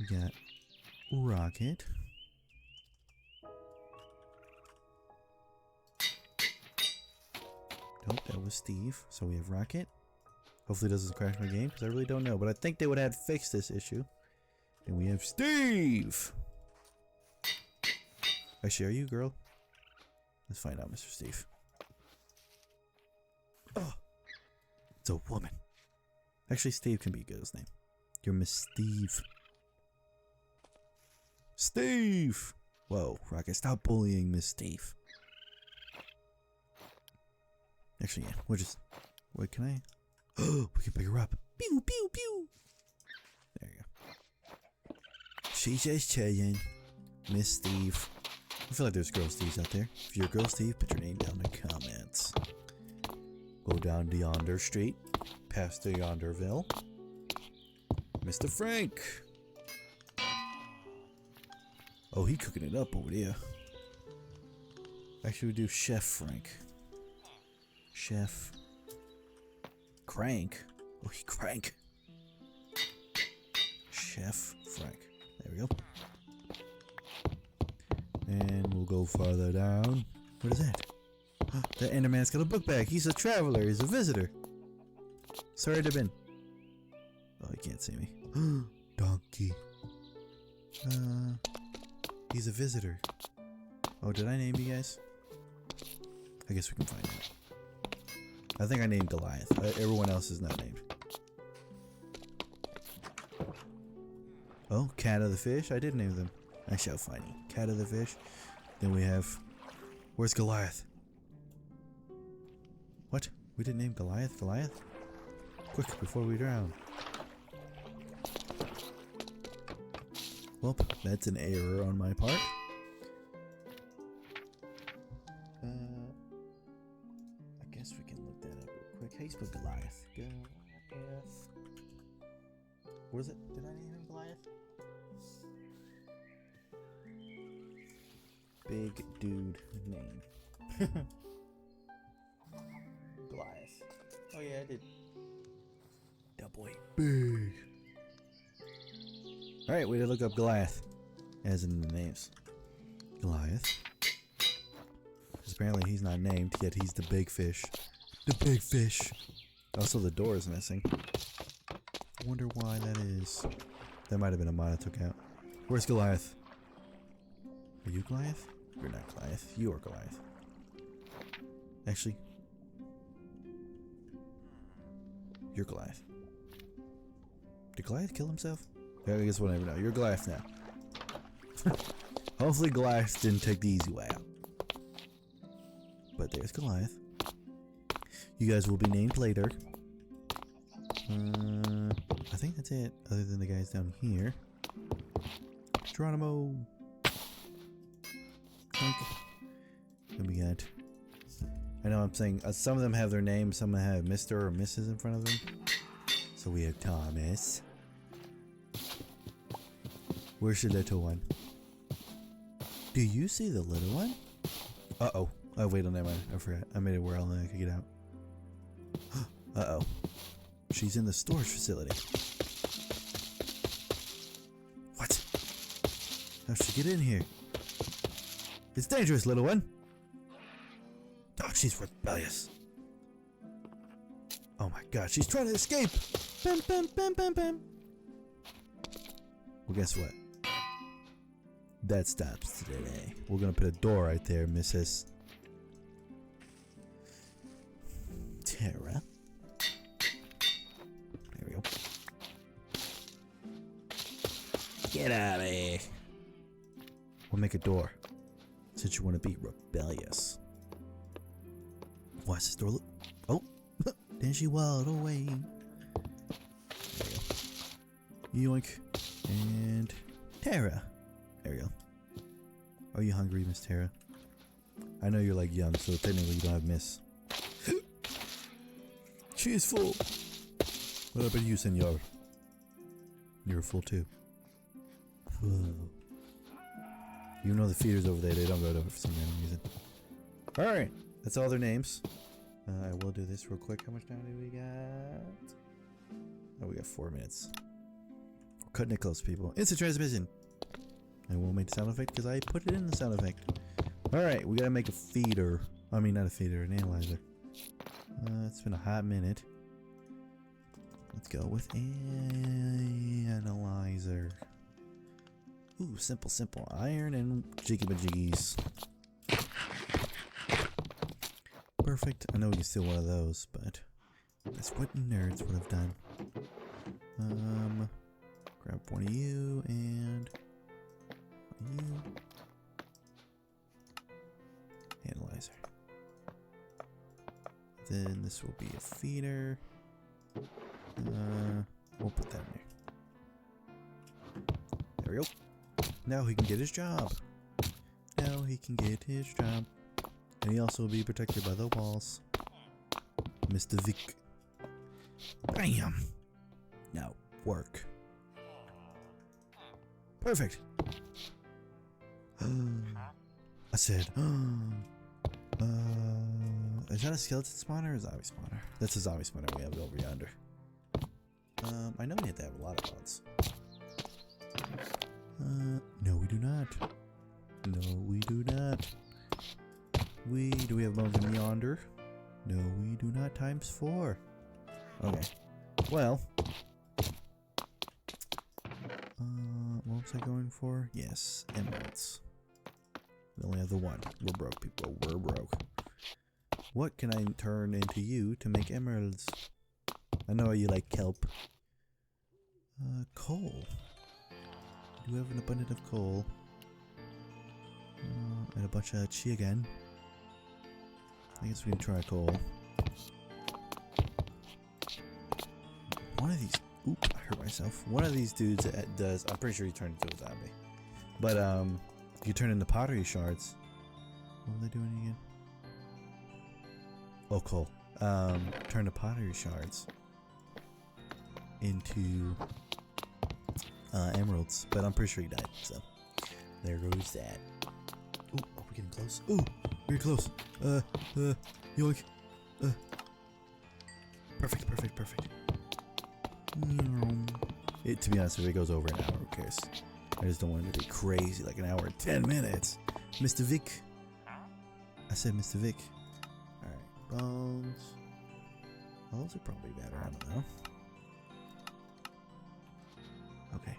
We got Rocket. Nope, that was Steve. So we have Rocket. Hopefully it doesn't crash my game because I really don't know. But I think they would have fixed this issue. And we have Steve! Actually, are you a girl? Let's find out, Mr. Steve. Oh! It's a woman. Actually, Steve can be a girl's name. You're Miss Steve. Steve! Whoa, Rocket, stop bullying Miss Steve. Actually, yeah, we'll just... Wait, can I? Oh, we can pick her up. Pew, pew, pew. There you go. She says Cheyenne. Miss Steve. I feel like there's girl Steves out there. If you're a girl Steve, put your name down in the comments. Go down to Yonder Street. Past the Yonderville. Mr. Frank. Oh, he cooking it up over there. Actually, we do Chef Frank. Chef Crank. Oh, he crank. Chef Frank. There we go. And we'll go farther down. What is that? That Enderman's got a book bag. He's a traveler. He's a visitor. Sorry to bin. Oh, he can't see me. Donkey. He's a visitor. Oh, did I name you guys? I guess we can find out. I think I named Goliath. Everyone else is not named. Oh, Cat of the Fish. I did name them. I shall find him. Cat of the Fish. Then we have... Where's Goliath? What? We didn't name Goliath? Goliath? Quick, before we drown. Well, that's an error on my part. I guess we can look that up real quick. How do you spell Goliath? Goliath. What is it? Did I name him Goliath? Big dude name. Goliath. Oh yeah, I did. That boy. Big. Alright, we did look up Goliath. As in the names. Goliath. Because apparently he's not named, yet he's the big fish. The big fish. Also, the door is missing. I wonder why that is. That might have been a mod I took out. Where's Goliath? Are you Goliath? You're not Goliath. You are Goliath. Actually, you're Goliath. Did Goliath kill himself? Yeah, I guess we'll never know. You're Goliath now. Hopefully Goliath didn't take the easy way out. But there's Goliath. You guys will be named later. I think that's it, other than the guys down here. Geronimo. And we got... I know I'm saying some of them have their names, some have Mr. or Mrs. in front of them. So we have Thomas. Where's the little one? Do you see the little one? Uh-oh. Oh, wait, never mind. I forgot. I made it where I could get out. Uh-oh. She's in the storage facility. What? How'd she get in here? It's dangerous, little one. Oh, she's rebellious. Oh my god, she's trying to escape. Bam, bam, bam, bam, bam. Well, guess what? That stops today. We're gonna put a door right there, Mrs. Tara. There we go. Get out of here. We'll make a door. Since you want to be rebellious. Watch this door. Look. Oh, then she waddled away. There we go. Yoink. And Tara. There we go. Are you hungry, Miss Tara? I know you're like young, so technically you don't have Miss. She is full. What about you, senor? You're full too. Whoa. You know the feeders over there, they don't go over for some random reason. Alright, that's all their names. I will do this real quick. How much time do we got? Oh, we got 4 minutes. We're cutting it close, people. Instant transmission! I won't make the sound effect because I put it in the sound effect. Alright, we gotta make a feeder. I mean, not a feeder, an analyzer. It's been a hot minute. Let's go with analyzer. Ooh, simple. Iron and jiggy-majiggies. Perfect. I know we can steal one of those, but that's what nerds would have done. Grab one of you and one of you. Analyzer. Then this will be a feeder. We'll put that in there. There we go. Now he can get his job. Now he can get his job. And he also will be protected by the walls. Mr. Vic. Bam! Now, work. Perfect! I said, is that a skeleton spawner or a zombie spawner? That's a zombie spawner we have over yonder. I know we have to have a lot of mods. No we do not. No we do not. Do we have bones in yonder? No we do not, times 4. Okay. Well. What was I going for? Yes, emeralds. We only have the one. We're broke, people. We're broke. What can I turn into you to make emeralds? I know you like kelp. Coal. Do we have an abundance of coal? And a bunch of chi again. I guess we can try coal. One of these... Oop, I hurt myself. One of these dudes does... I'm pretty sure he turned into a zombie. But, you turn into pottery shards. What were they doing again? Oh, coal. Turn the pottery shards into emeralds. But I'm pretty sure he died, so... There goes that. Ooh, are we getting close? Ooh, we're close. Yoink. Perfect. To be honest, if it goes over an hour, who cares? I just don't want it to be crazy, like an hour and 10 minutes. Mr. Vic. I said Mr. Vic. Alright, bones. Well, those are probably better, I don't know. Okay.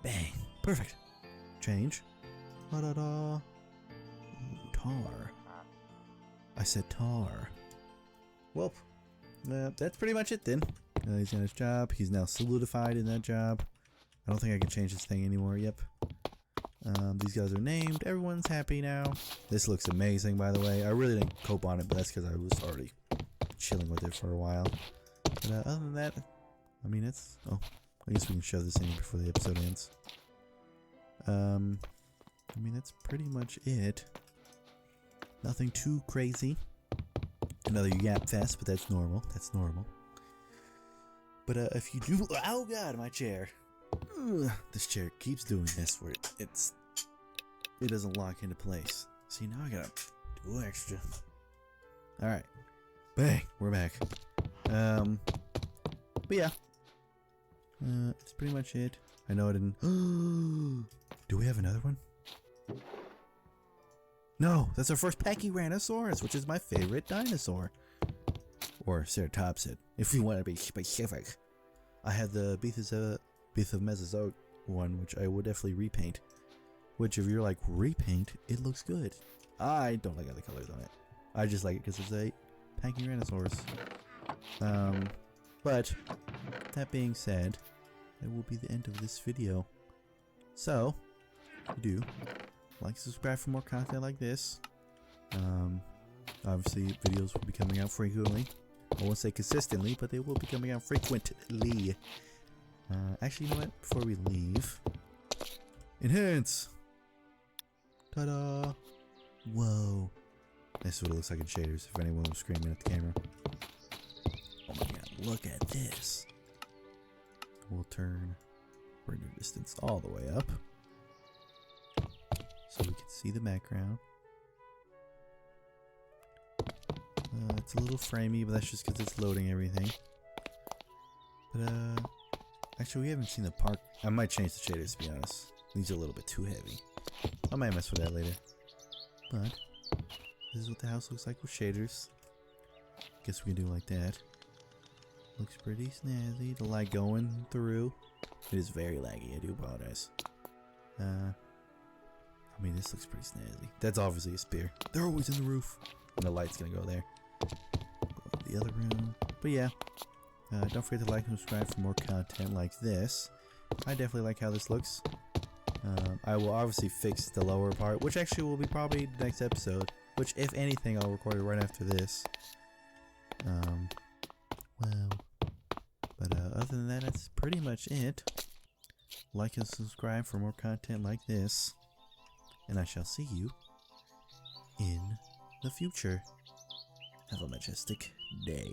Bang. Perfect. Change. Da-da-da. Tar. I said tar. Well, that's pretty much it then. He's got his job. He's now solidified in that job. I don't think I can change this thing anymore. Yep. These guys are named. Everyone's happy now. This looks amazing, by the way. I really didn't cope on it, but that's because I was already chilling with it for a while. But other than that, I mean, it's... Oh, I guess we can shove this in before the episode ends. I mean, that's pretty much it. Nothing too crazy. Another yap fest, but that's normal. That's normal. But if you do... Oh god, my chair. Ugh, this chair keeps doing this where it doesn't lock into place. See, now I gotta do extra. Alright. Bang! We're back. But yeah. That's pretty much it. I know I didn't... Do we have another one? No, that's our first Pachyrhinosaurus, which is my favorite dinosaur. Or ceratopsid, if you want to be specific. I have the Mesozoic one, which I will definitely repaint. Which, if you're like, repaint, it looks good. I don't like other colors on it. I just like it because it's a Pachyrhinosaurus. But, that being said, that will be the end of this video. So, if you do, like and subscribe for more content like this. Obviously, videos will be coming out frequently. I won't say consistently, but they will be coming out frequently. Actually, you know what? Before we leave, enhance. Ta-da! Whoa! That's what it looks like in shaders. If anyone was screaming at the camera. Oh my god! Look at this. We'll turn render distance all the way up, so we can see the background. It's a little framey, but that's just because it's loading everything. But actually we haven't seen the park. I might change the shaders, to be honest. These are a little bit too heavy. I might mess with that later. But this is what the house looks like with shaders. Guess we can do like that. Looks pretty snazzy. The light going through. It is very laggy. I do apologize. I mean, this looks pretty snazzy. That's obviously a spear. They're always in the roof. And the light's gonna go there. Go to the other room. But yeah. Don't forget to like and subscribe for more content like this. I definitely like how this looks. I will obviously fix the lower part, which actually will be probably the next episode. which if anything I'll record it right after this. Other than that, that's pretty much it. Like and subscribe for more content like this, and I shall see you in the future. Have a majestic day.